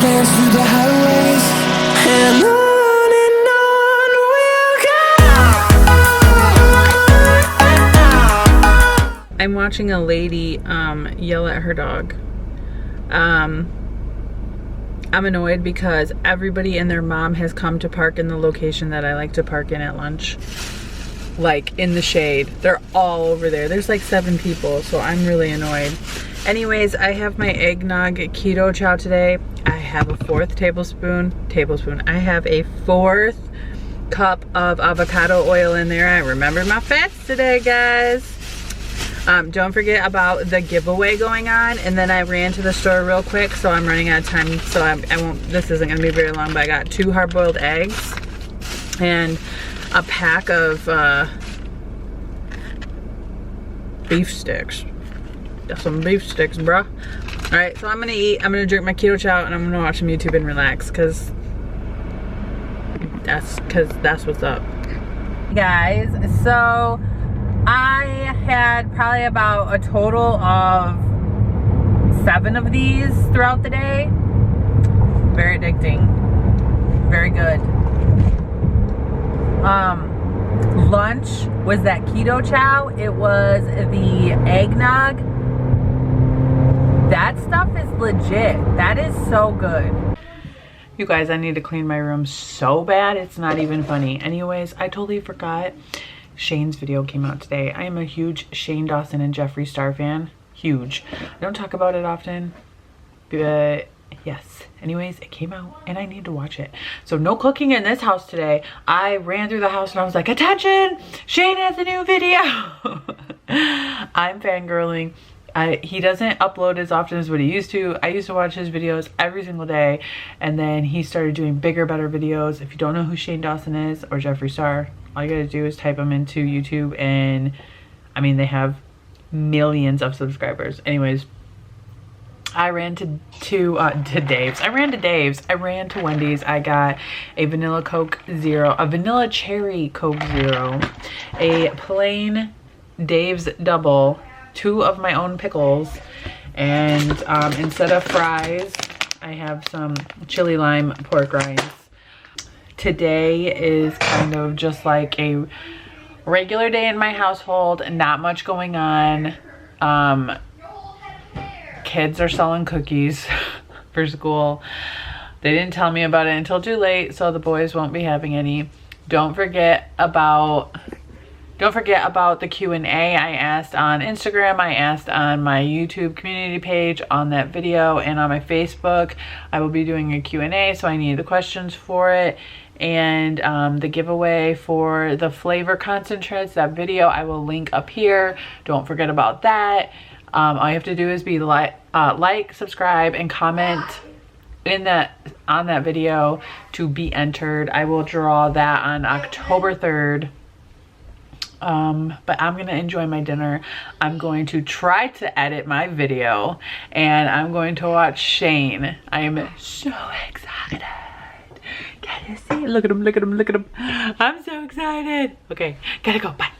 dance through the highways, and on we'll go. I'm watching a lady yell at her dog. I'm annoyed because everybody and their mom has come to park in the location that I like to park in at lunch. Like in the shade. They're all over there. There's like 7 people, so I'm really annoyed. Anyways, I have my eggnog keto chow today. I have a 4th tablespoon. I have a 4th cup of avocado oil in there. I remembered my fats today, guys. Don't forget about the giveaway going on. And then I ran to the store real quick, so I'm running out of time. So I won't, this isn't gonna be very long, but I got 2 hard-boiled eggs and a pack of beef sticks. Got some beef sticks, bruh. All right, so I'm gonna eat, I'm gonna drink my keto chow, and I'm gonna watch some YouTube and relax, cause that's what's up. Guys, so I had probably about a total of 7 of these throughout the day. Very addicting, very good. Lunch was that keto chow. It was the eggnog. That stuff is legit. That is so good. You guys, I need to clean my room so bad, it's not even funny. Anyways, I totally forgot Shane's video came out today. I am a huge Shane Dawson and Jeffree Star fan. Huge. I don't talk about it often, but yes. Anyways, it came out and I need to watch it. So no cooking in this house today. I ran through the house and I was like, attention, Shane has a new video. I'm fangirling. He doesn't upload as often as what he used to. I used to watch his videos every single day, and then he started doing bigger, better videos. If you don't know who Shane Dawson is or Jeffree Star, all you gotta do is type them into YouTube, and I mean, they have millions of subscribers. Anyways, I ran to Dave's. I ran to Wendy's. I got a vanilla Coke Zero, a vanilla cherry Coke Zero, a plain Dave's double, 2 of my own pickles, and instead of fries, I have some chili lime pork rinds. Today is kind of just like a regular day in my household, not much going on. Kids are selling cookies for school. They didn't tell me about it until too late, so the boys won't be having any. Don't forget about the Q&A I asked on Instagram. I asked on my YouTube community page, on that video, and on my Facebook. I will be doing a Q&A, so I need the questions for it. And the giveaway for the flavor concentrates, that video I will link up here. Don't forget about that. All you have to do is be like, subscribe, and comment on that video to be entered. I will draw that on October 3rd. But I'm gonna enjoy my dinner. I'm going to try to edit my video, and I'm going to watch Shane. I am so excited. Can you see? Look at him, look at him, look at him. I'm so excited. Okay, gotta go, bye.